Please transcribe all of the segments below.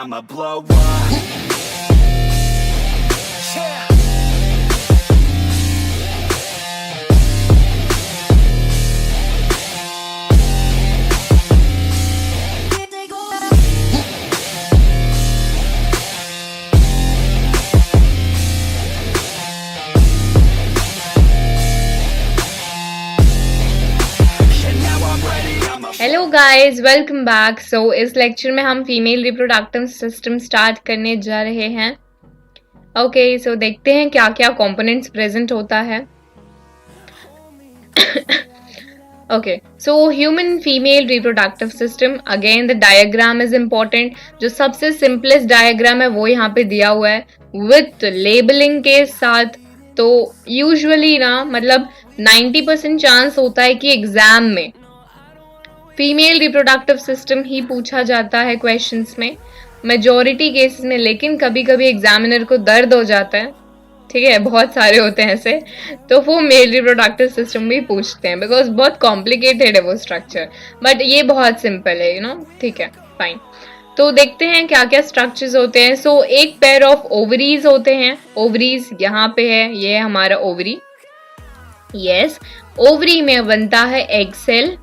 I'ma blow up. Yeah. Hello guys, welcome back. So इस lecture में हम female reproductive system start करने जा रहे हैं। ओके, सो देखते हैं क्या क्या कंपोनेंट्स प्रेजेंट होता है। Okay, so human female reproductive system, again the diagram is important. जो सबसे सिंपलेस्ट डायग्राम है वो यहाँ पे दिया हुआ है विथ लेबलिंग के साथ। तो यूजुअली ना मतलब 90% चांस होता है कि एग्जाम में फीमेल रिप्रोडक्टिव सिस्टम ही पूछा जाता है क्वेश्चंस में, मेजॉरिटी केसेस में। लेकिन कभी कभी एग्जामिनर को दर्द हो जाता है, ठीक है, बहुत सारे होते हैं ऐसे, तो वो मेल रिप्रोडक्टिव सिस्टम भी पूछते हैं बिकॉज बहुत कॉम्प्लिकेटेड है वो स्ट्रक्चर, बट ये बहुत सिंपल है, ठीक है, फाइन। तो देखते हैं क्या क्या स्ट्रक्चर्स होते हैं। सो एक पेयर ऑफ ओवरीज होते हैं। ओवरीज यहाँ पे है, ये है हमारा ओवरी। यस, ओवरी में बनता है एग सेल,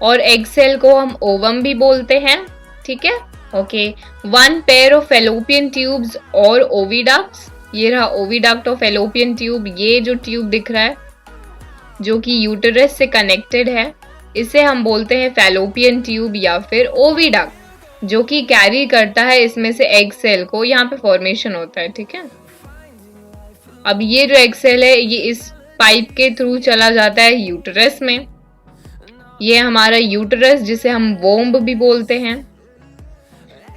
और एग सेल को हम ओवम भी बोलते हैं, ठीक है। Okay, one pair of fallopian tubes और ओविडक्ट्स। ये रहा ओविडक्ट ऑफ फैलोपियन ट्यूब। ये जो ट्यूब दिख रहा है जो कि यूटेरस से कनेक्टेड है, इसे हम बोलते हैं फैलोपियन ट्यूब या फिर ओविडक्ट, जो कि कैरी करता है इसमें से एग सेल को। यहाँ पे फॉर्मेशन होता है, ठीक है। अब ये जो एग सेल है ये इस पाइप के थ्रू चला जाता है यूटेरस में। ये हमारा यूटेरस जिसे हम वोम्ब भी बोलते हैं।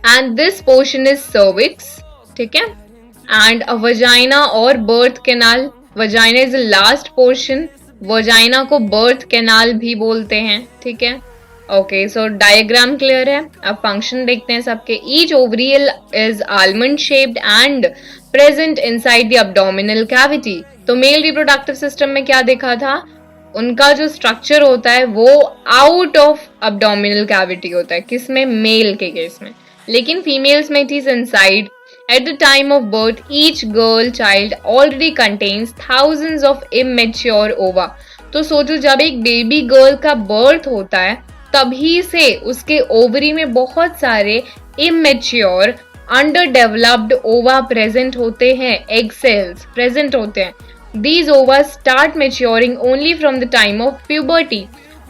And this portion is cervix, ठीक है। एंड अ वजाइना और birth canal. Vagina is the last portion, vagina को बर्थ कैनाल भी बोलते हैं, ठीक है। ओके, सो डायग्राम क्लियर है। अब फंक्शन देखते हैं सबके। Each ovary is almond shaped and present inside the abdominal cavity. तो मेल रिप्रोडक्टिव सिस्टम में क्या देखा था, उनका जो स्ट्रक्चर होता है वो आउट ऑफ एब्डोमिनल कैविटी होता है, किसमें, मेल के केस में। लेकिन फीमेल्स में it is inside. Eight the time of birth each girl child already contains thousands of immature ओवा। तो सोचो, जब एक बेबी गर्ल का बर्थ होता है तभी से उसके ओवरी में बहुत सारे इमेच्योर अंडर डेवलप्ड ओवा प्रेजेंट होते हैं, एग सेल्स प्रेजेंट होते हैं। These ova start maturing only from the time of puberty.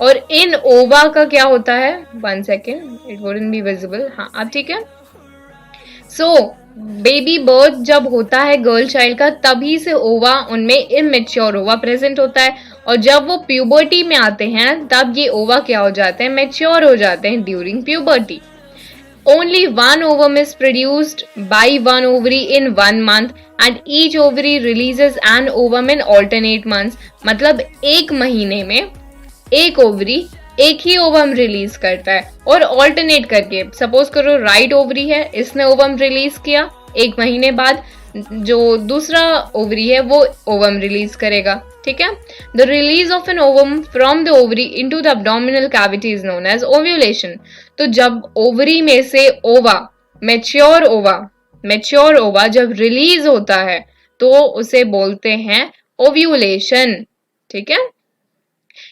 और इन ओवा का क्या होता है, 1 second, it wouldn't be visible, हाँ अब ठीक है। सो बेबी बर्थ जब होता है गर्ल चाइल्ड का, तभी से ओवा उनमें इमेच्योर ओवा प्रेजेंट होता है, और जब वो प्यूबर्टी में आते हैं तब ये ओवा क्या हो जाते हैं, मैच्योर हो जाते हैं during puberty. Only one ovum is produced by one ovary in 1 month and each ovary releases an ovum in alternate months. मतलब एक महीने में एक ओवरी एक ही ओवम रिलीज करता है और ऑल्टरनेट करके। सपोज करो राइट ओवरी है, इसने ओवम रिलीज किया, एक महीने बाद जो दूसरा ओवरी है वो ओवम रिलीज करेगा, ठीक है। The release of an ovum from the ovary into the abdominal cavity is known as ovulation. तो जब ओवरी में से ओवा, मैच्योर ओवा जब रिलीज होता है तो उसे बोलते हैं ओव्यूलेशन, ठीक है।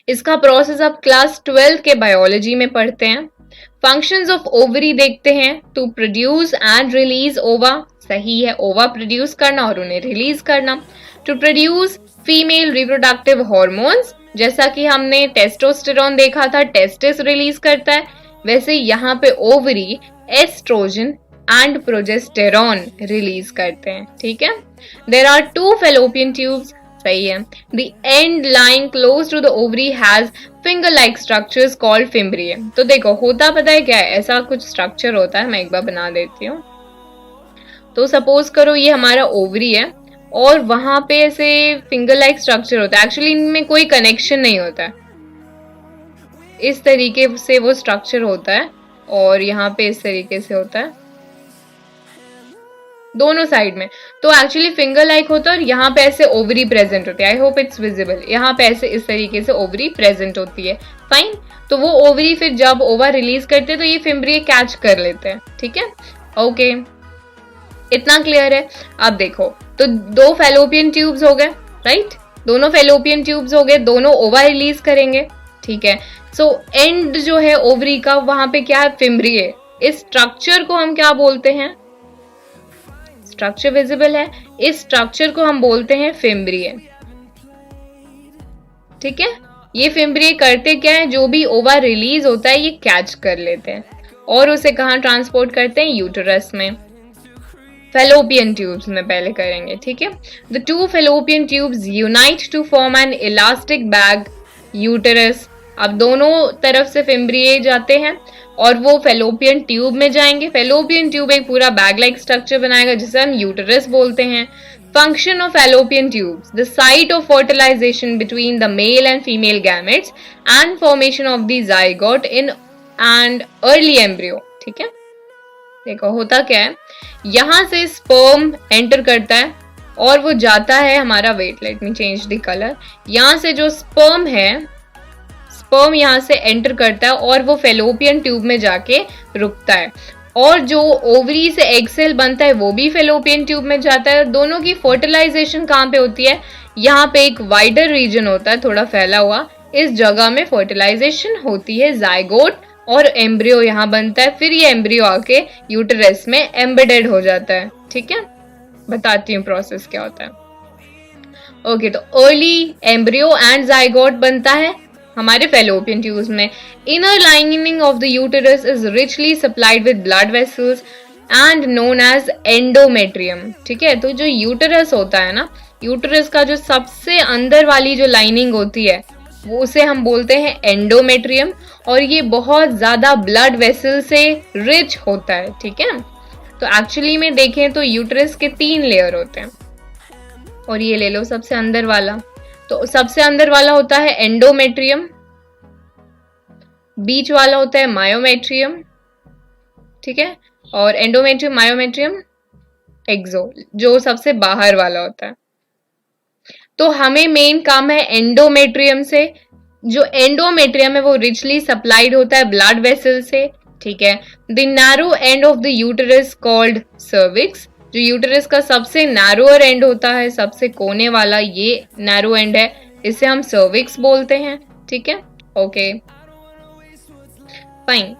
इसका प्रोसेस आप क्लास 12 के बायोलॉजी में पढ़ते हैं। फंक्शंस ऑफ ओवरी देखते हैं, टू प्रोड्यूस एंड रिलीज ओवा, सही है, ओवा प्रोड्यूस करना और उन्हें रिलीज करना। To produce female reproductive hormones, जैसा कि हमने टेस्टोस्टेरोन देखा था, टेस्टिस रिलीज करता है, वैसे यहाँ पे ovary oestrogen and progesterone release करते हैं, ठीक है। देयर आर 2 फैलोपियन ट्यूब्स, सही है। The end lying close to the ovary has finger-like structures called fimbriae. तो देखो होता पता है क्या है, ऐसा कुछ स्ट्रक्चर होता है, मैं एक बार बना देती हूँ। तो सपोज करो ये हमारा ओवरी है और वहां पे ऐसे फिंगर लाइक स्ट्रक्चर होता है, एक्चुअली इनमें कोई कनेक्शन नहीं होता है, इस तरीके से वो स्ट्रक्चर होता है और यहाँ पे इस तरीके से होता है, दोनों साइड में। तो एक्चुअली फिंगर लाइक होता है और यहाँ पे ऐसे ओवरी प्रेजेंट होती है। आई होप इट्स विजिबल। यहाँ पे ऐसे इस तरीके से ओवरी प्रेजेंट होती है। फाइन। तो वो ओवरी फिर जब ओवर रिलीज करते हैं तो ये फिम्ब्रिए कैच कर लेते हैं। ठीक है, ओके, इतना क्लियर है। अब देखो, तो दो फेलोपियन ट्यूब्स हो गए, राइट, दोनों फेलोपियन ट्यूब्स हो गए, दोनों ओवर रिलीज करेंगे। ठीक है, सो एंड जो है ओवरी का, वहां पे क्या है, फिम्ब्रिए। इस स्ट्रक्चर को हम क्या बोलते हैं, स्ट्रक्चर विजिबल है, इस स्ट्रक्चर को हम बोलते हैं फिम्ब्रिए। ठीक है, ये फिम्ब्रिए करते क्या है, जो भी ओवर रिलीज होता है ये कैच कर लेते हैं और उसे कहाँ ट्रांसपोर्ट करते हैं, यूटेरस में, फेलोपियन ट्यूब्स में पहले करेंगे। ठीक है, the two fallopian tubes unite to form an elastic bag uterus. अब दोनों तरफ से फिम्ब्रिए जाते हैं और वो फेलोपियन ट्यूब में जाएंगे। फेलोपियन ट्यूब एक पूरा बैग लाइक स्ट्रक्चर बनाएगा जिसे हम यूटेरस बोलते हैं। Function of fallopian tubes: the site of fertilization between the male and female gametes and formation of the zygote in and early embryo। ठीक है, देखो होता क्या है, यहां से स्पर्म एंटर करता है और वो जाता है हमारा, wait let me change the colour, यहां से जो स्पर्म है, स्पर्म यहां से एंटर करता है और वो फेलोपियन ट्यूब में जाके रुकता है और जो ओवरी से एग सेल बनता है वो भी फेलोपियन ट्यूब में जाता है। और दोनों की फर्टिलाइजेशन कहाँ पे होती है, यहाँ पे एक वाइडर रीजन होता है थोड़ा फैला हुआ, इस जगह में फर्टिलाइजेशन होती है, जाइगोट और एम्ब्रियो यहाँ बनता है। फिर ये एम्ब्रियो आके यूटेरस में एम्बेडेड हो जाता है। ठीक है, बताती हूँ प्रोसेस क्या होता है। ओके, तो अर्ली एम्ब्रियो एंड जाइगोट बनता है हमारे फेलोपियन ट्यूब्स में। Inner lining of the uterus is richly supplied with blood vessels and known as endometrium. ठीक है, तो जो यूटेरस होता है ना, यूटेरस का जो सबसे अंदर वाली जो लाइनिंग होती है वो उसे हम बोलते हैं एंडोमेट्रियम और ये बहुत ज्यादा ब्लड वेसल से रिच होता है। ठीक है, तो एक्चुअली में देखें तो यूटेरस के 3 लेयर होते हैं और ये ले लो सबसे अंदर वाला, तो सबसे अंदर वाला होता है एंडोमेट्रियम, बीच वाला होता है मायोमेट्रियम। ठीक है, और एंडोमेट्रियम, मायोमेट्रियम, एक्सो, जो सबसे बाहर वाला होता है। तो हमें मेन काम है एंडोमेट्रियम से। जो एंडोमेट्रियम है वो रिचली सप्लाइड होता है ब्लड वेसल से। ठीक है, the narrow end of the uterus called cervix, जो यूटेरस का सबसे नैरोअर एंड होता है, सबसे कोने वाला ये नैरो एंड है, इसे हम सर्विक्स बोलते हैं। ठीक है, okay, fine.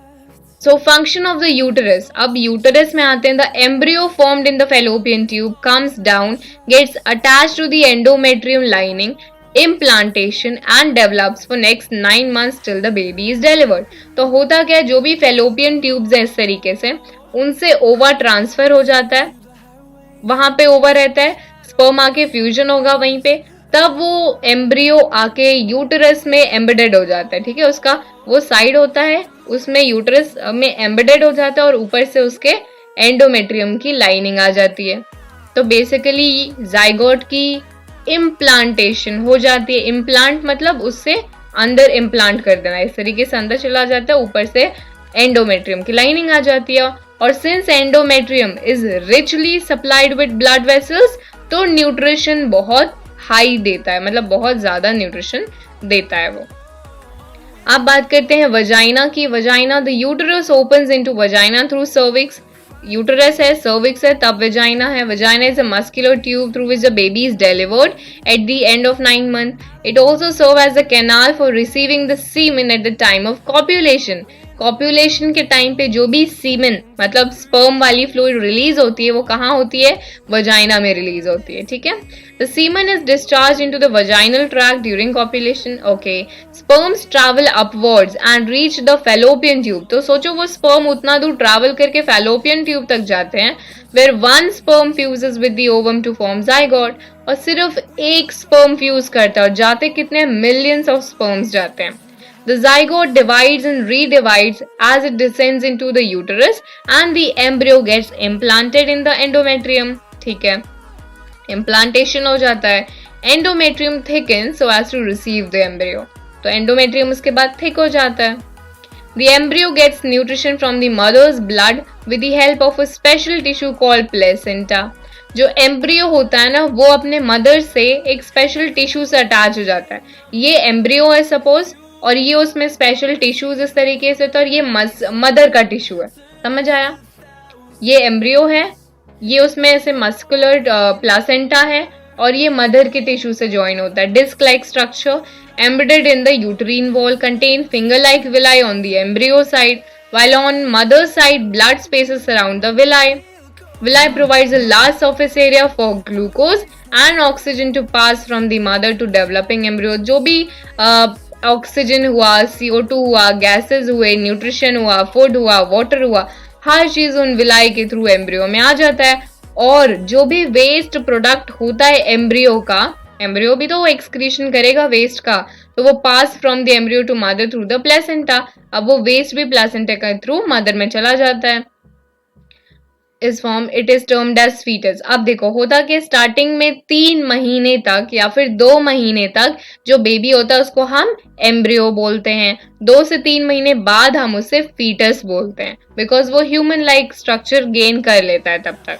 So function of the uterus, अब यूटेरस में आते हैं। The embryo formed in the fallopian tube comes down, gets attached to the endometrium lining, implantation and develops for next 9 months till the baby is delivered। तो होता क्या है, जो भी फेलोपियन ट्यूब्स है इस तरीके से उनसे ओवा ट्रांसफर हो जाता है, वहां पे ओवर रहता है, स्पर्म आके फ्यूजन होगा वहीं पे, तब वो एम्ब्रियो आके यूटेरस में एम्बेडेड हो जाता है। ठीक है, उसका वो साइड होता है उसमें यूटेरस में एम्बेडेड हो जाता है और ऊपर से उसके एंडोमेट्रियम की लाइनिंग आ जाती है। तो बेसिकली जाइगोट की इम्प्लांटेशन हो जाती है। इम्प्लांट मतलब उससे अंदर इम्प्लांट कर देना, इस तरीके से अंदर चला जाता है, ऊपर से एंडोमेट्रियम की लाइनिंग आ जाती है। और since endometrium is richly supplied with blood vessels, तो न्यूट्रिशन बहुत हाई देता है, मतलब बहुत ज्यादा न्यूट्रिशन देता है वो। अब बात करते हैं वजाइना की। Vagina, the uterus opens into vagina through cervix. Uterus है, सर्विक्स है, तब वजाइना है। Vagina is a muscular tube through which the baby is delivered at the end of 9 months। It also serve as a canal for receiving the semen at the time of copulation. Copulation के time पे जो भी सीमेन मतलब sperm वाली fluid release होती है वो कहाँ होती है, वजाइना में रिलीज होती है। ठीक है, the semen is discharge into the vaginal tract during copulation. Okay, sperms travel upwards and reach the fallopian tube. तो सोचो वो स्पर्म उतना दूर ट्रैवल करके फेलोपियन ट्यूब तक जाते हैं, where one sperm fuses with the ovum to form zygote. और सिर्फ एक स्पर्म फ्यूज करता है और जाते कितने मिलियंस ऑफ स्पर्म्स जाते हैं। The zygote divides and redivides as it descends into the uterus and the embryo gets implanted in the endometrium। ठीक है, implantation हो जाता है, endometrium thickens so as to receive the embryo। तो endometrium उसके बाद thick हो जाता है। The embryo gets nutrition from the mother's blood with the help of a special tissue called placenta. जो एम्ब्रियो होता है ना वो अपने मदर से एक स्पेशल टिश्यू से अटैच हो जाता है. ये एम्ब्रियो है सपोज और ये उसमें स्पेशल टिश्यूज इस तरीके से, तो और ये मदर का टिश्यू है. समझ आया? ये एम्ब्रियो है, ये उसमें ऐसे मस्कुलर प्लासेंटा है और ये मदर के टिश्यू से ज्वाइन होता है. Disc like structure embedded in the uterine wall contain finger-like villi on the embryo side, while on mother side blood spaces surround the villi. Villi provides a large surface area for glucose and oxygen to pass from the mother to developing embryo. जो भी oxygen हुआ, CO2 हुआ, gases हुए, nutrition हुआ, food हुआ, water हुआ, हर चीज उन विलाई के थ्रू एम्ब्रियो में आ जाता है. और जो भी वेस्ट प्रोडक्ट होता है एम्ब्रियो का, एम्ब्रियो भी तो एक्सक्रीशन करेगा वेस्ट का, तो वो pass from the embryo to mother through the placenta. अब वो वेस्ट भी प्लेसेंटा के थ्रू मदर में चला जाता है. इस form it is termed as foetus. अब देखो होता कि स्टार्टिंग में 3 महीने तक या फिर 2 महीने तक जो बेबी होता है उसको हम एम्ब्रियो बोलते हैं. 2 से 3 महीने बाद हम उसे फीटस बोलते हैं बिकॉज वो ह्यूमन लाइक स्ट्रक्चर गेन कर लेता है तब तक.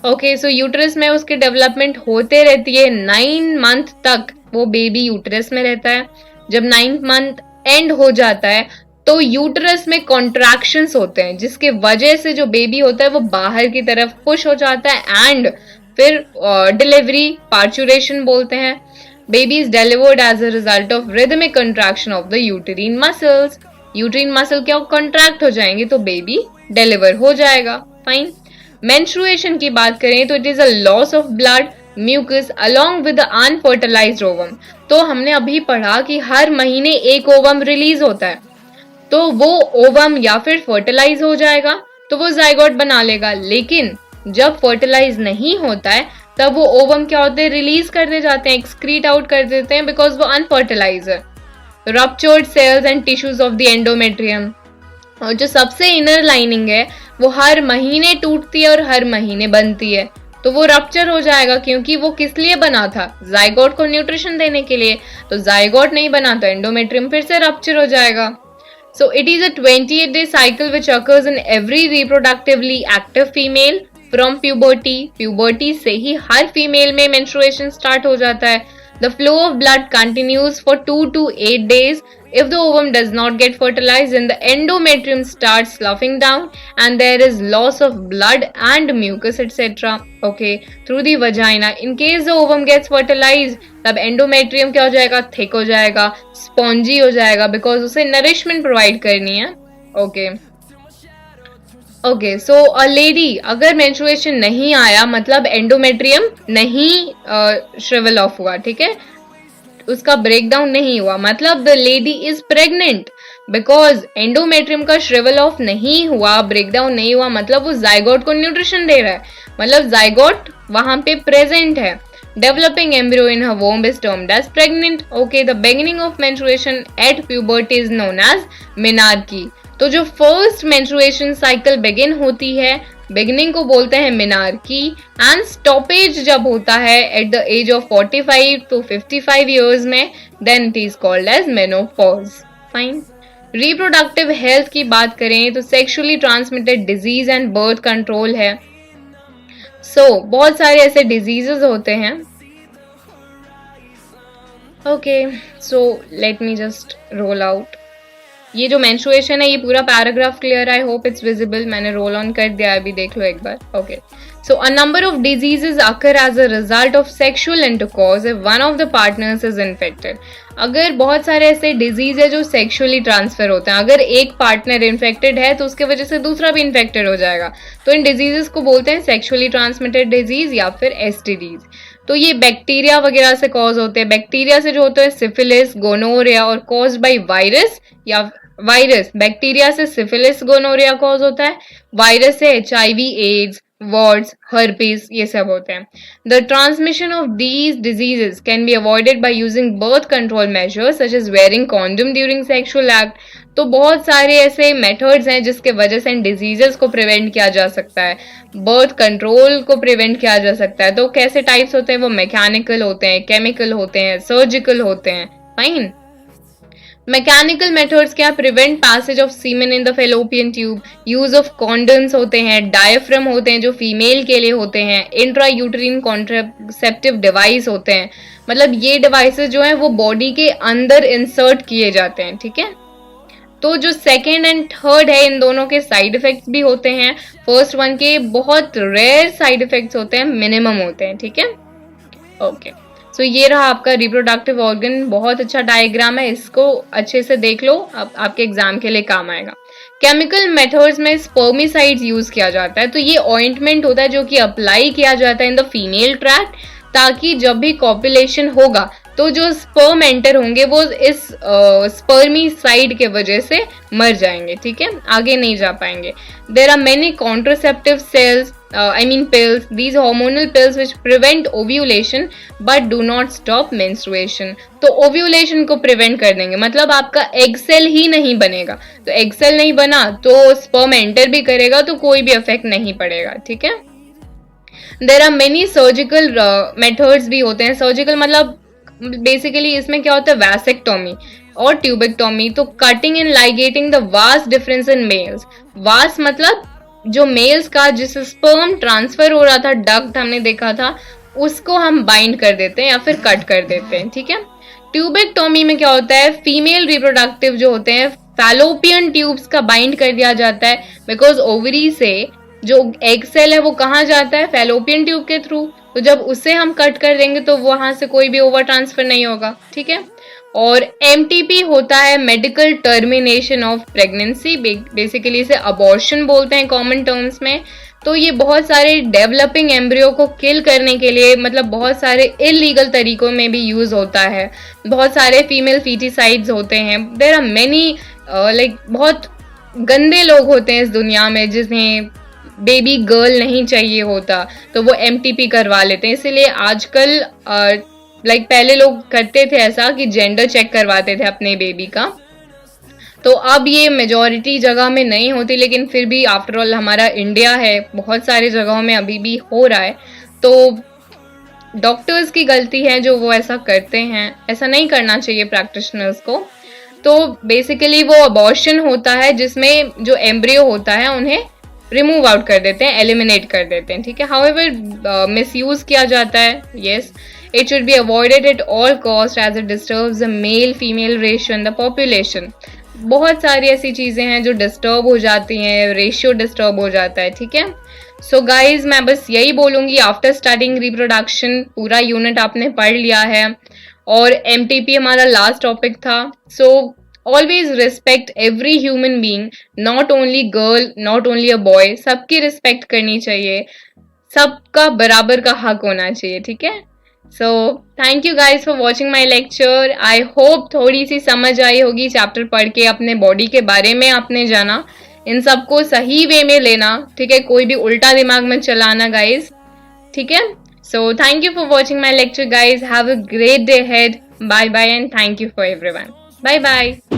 ओके, सो यूट्रस में उसकी डेवलपमेंट होते रहती है. 9 मंथ तक वो बेबी यूट्रस में रहता है. जब 9th मंथ एंड हो जाता है तो यूट्रस में कॉन्ट्रैक्शंस होते हैं जिसके वजह से जो बेबी होता है वो बाहर की तरफ पुश हो जाता है एंड फिर डिलीवरी पार्चुरेशन बोलते हैं. Baby is delivered as a result of rhythmic contraction of the uterine muscles. Uterine muscle क्या कॉन्ट्रैक्ट हो जाएंगे तो बेबी डिलीवर हो जाएगा. फाइन. मेंस्ट्रुएशन की बात करें तो it is a loss of blood mucus along with the unfertilised ovum. तो हमने अभी पढ़ा कि हर महीने एक ओवम रिलीज होता है, तो वो ओवम या फिर फर्टिलाइज हो जाएगा तो वो जाइगोट बना लेगा. लेकिन जब फर्टिलाइज नहीं होता है तब वो ओवम क्या होते हैं, रिलीज कर दे जाते हैं, एक्सक्रीट आउट कर देते हैं बिकॉज वो अनफर्टिलाइज है. Ruptured cells and tissues of the endometrium, और जो सबसे इनर लाइनिंग है वो हर महीने टूटती है और हर महीने बनती है, तो वो रप्चर हो जाएगा क्योंकि वो किस लिए बना था, जाइगोट को न्यूट्रिशन देने के लिए. तो जाइगोट नहीं बना तो एंडोमेट्रियम फिर से रप्चर हो जाएगा. So it is a 28-day cycle which occurs in every reproductively active female from puberty. Puberty से ही हर female में menstruation start हो जाता है. The flow of blood continues for 2 to 8 days. If the ovum does not get fertilized, then the endometrium starts sloughing down and there is loss of blood and mucus etc. Okay, through the vagina. In case the ovum gets fertilized, तब endometrium क्या हो जाएगा, thick हो जाएगा, spongy हो जाएगा because उसे nourishment provide करनी है. Okay okay, so a lady अगर मेंस्ट्रुएशन नहीं आया मतलब एंडोमेट्रियम नहीं श्रिवल ऑफ हुआ, ठीक है, उसका ब्रेकडाउन नहीं हुआ, मतलब the lady is pregnant because endometrium का श्रिवल ऑफ नहीं हुआ, ब्रेकडाउन नहीं हुआ, मतलब वो जाइगोट को न्यूट्रिशन दे रहा है, मतलब जाइगोट वहां पे प्रेजेंट है. Developing embryo in her womb is termed as pregnant. Okay, the beginning of menstruation at puberty is known as menarche. तो जो फर्स्ट menstruation cycle begin होती है, beginning को बोलते हैं menarche and stoppage जब होता है at the age of 45 to 55 years में, then it is called as menopause. Fine. Reproductive health की बात करें तो sexually transmitted disease and birth control है. बहुत सारे ऐसे डिजीजेस होते हैं. Okay, so let me just roll out. ये जो मेंस्ट्रुएशन है ये पूरा paragraph clear, I hope it's visible. मैंने रोल ऑन कर दिया, अभी देख लो एक बार. Okay, so a number of diseases occur as a result of sexual intercourse if one of the partners is infected. अगर बहुत सारे ऐसे डिजीज है जो सेक्सुअली ट्रांसफर होते हैं, अगर एक पार्टनर इन्फेक्टेड है तो उसके वजह से दूसरा भी इन्फेक्टेड हो जाएगा, तो इन डिजीजेस को बोलते हैं सेक्सुअली ट्रांसमिटेड डिजीज या फिर एसटीडीज. तो ये बैक्टीरिया वगैरह से कॉज होते हैं. बैक्टीरिया से जो होता है सिफिलिस, गोनोरिया और कॉज बाय वायरस या वायरस. बैक्टीरिया से सिफिलिस, गोनोरिया कॉज होता है, वायरस से HIV, एड्स, warts, herpes, ये सब होते हैं. The transmission of these diseases can be avoided by using birth control measures such as wearing condom during sexual act. तो बहुत सारे ऐसे मेथड्स हैं जिसके वजह से इन डिजीजेस को प्रिवेंट किया जा सकता है, बर्थ कंट्रोल को प्रिवेंट किया जा सकता है. तो कैसे टाइप्स होते हैं, वो मैकेनिकल होते हैं, केमिकल होते हैं, सर्जिकल होते हैं. फाइन. मैकेनिकल मेथड्स क्या, prevent passage of semen in the fallopian tube, use of condoms होते हैं, डायफ्राम होते हैं जो फीमेल के लिए होते हैं, इंट्रा यूटरीन कॉन्ट्रासेप्टिव डिवाइस होते हैं, मतलब ये डिवाइसेस जो हैं वो बॉडी के अंदर इंसर्ट किए जाते हैं, ठीक है। तो जो सेकेंड एंड थर्ड है इन दोनों के साइड इफेक्ट्स भी होते हैं, फर्स्ट वन के बहुत रेयर साइड इफेक्ट्स होते हैं, मिनिमम होते हैं, ठीक है। ओके, सो ये रहा आपका रिप्रोडक्टिव ऑर्गन, बहुत अच्छा डायग्राम है, इसको अच्छे से देख लो, आपके एग्जाम के लिए काम आएगा। केमिकल मेथड्स में स्पर्मिसाइड्स यूज किया जाता है, तो ये ऑइंटमेंट होता है जो कि अप्लाई किया जाता है इन द फीमेल ट्रैक्ट, ताकि जब भी कॉपुलेशन होगा तो जो स्पर्म एंटर होंगे वो इस स्पर्मिसाइड के वजह से मर जाएंगे, ठीक है, आगे नहीं जा पाएंगे। There are many contraceptive cells, pills, these hormonal pills which prevent ovulation but do not stop menstruation। तो ओव्यूलेशन को प्रिवेंट कर देंगे, मतलब आपका एग सेल ही नहीं बनेगा, तो एग सेल नहीं बना तो स्पर्म एंटर भी करेगा तो कोई भी इफेक्ट नहीं पड़ेगा, ठीक है। There are many surgical methods भी होते हैं, सर्जिकल मतलब बेसिकली इसमें क्या होता है, वैसेक्टोमी और ट्यूबेक्टोमी, तो cutting and ligating the vast difference in males, vast मतलब जो मेल्स का जिस स्पर्म ट्रांसफर हो रहा था, डक्ट हमने देखा था, उसको हम बाइंड कर देते हैं या फिर कट कर देते हैं, ठीक है। ट्यूबेक्टोमी में क्या होता है, फीमेल रिप्रोडक्टिव जो होते हैं फैलोपियन ट्यूब्स का बाइंड कर दिया जाता है, बिकॉज ओवरी से जो एग सेल है वो कहाँ जाता है, फैलोपियन ट्यूब के थ्रू, तो जब उसे हम कट कर देंगे तो वहां से कोई भी ओवर ट्रांसफर नहीं होगा, ठीक है। और एमटीपी होता है medical termination of pregnancy, basically इसे अबॉर्शन बोलते हैं कॉमन टर्म्स में। तो ये बहुत सारे डेवलपिंग एम्ब्रियो को किल करने के लिए, मतलब बहुत सारे इलीगल तरीकों में भी यूज होता है, बहुत सारे फीमेल फीटिसाइड्स होते हैं, देयर आर मेनी लाइक बहुत गंदे लोग होते हैं इस दुनिया में जिन्हें बेबी गर्ल नहीं चाहिए होता, तो वो एमटीपी करवा लेते हैं। इसीलिए आजकल लाइक पहले लोग करते थे ऐसा कि जेंडर चेक करवाते थे अपने बेबी का, तो अब ये मेजॉरिटी जगह में नहीं होती, लेकिन फिर भी आफ्टर ऑल हमारा इंडिया है, बहुत सारी जगहों में अभी भी हो रहा है, तो डॉक्टर्स की गलती है जो वो ऐसा करते हैं, ऐसा नहीं करना चाहिए प्रैक्टिशनर्स को। तो बेसिकली वो अबॉर्शन होता है जिसमें जो एम्ब्रियो होता है उन्हें रिमूव आउट कर देते हैं, एलिमिनेट कर देते हैं, ठीक है। हाउएवर मिसयूज किया जाता है, yes, it should be avoided at all cost as it disturbs the male female ratio in the population। बहुत सारी ऐसी चीजें हैं जो डिस्टर्ब हो जाती हैं, रेशियो डिस्टर्ब हो जाता है, ठीक है। सो गाइज मैं बस यही बोलूंगी, आफ्टर स्टार्टिंग रिप्रोडक्शन पूरा यूनिट आपने पढ़ लिया है और एमटीपी हमारा लास्ट टॉपिक था। So always respect every human being, not only girl, not only a boy, सबकी रिस्पेक्ट करनी चाहिए, सबका बराबर का हक होना चाहिए, ठीक है। So thank you guys for watching my lecture। I hope थोड़ी सी समझ आई होगी चैप्टर पढ़ के, अपने बॉडी के बारे में आपने जाना, इन सबको सही वे में लेना, ठीक है, कोई भी उल्टा दिमाग में चलाना गाइज, ठीक है। So thank you for watching my lecture guys, have a great day ahead, bye bye and thank you for everyone, bye bye।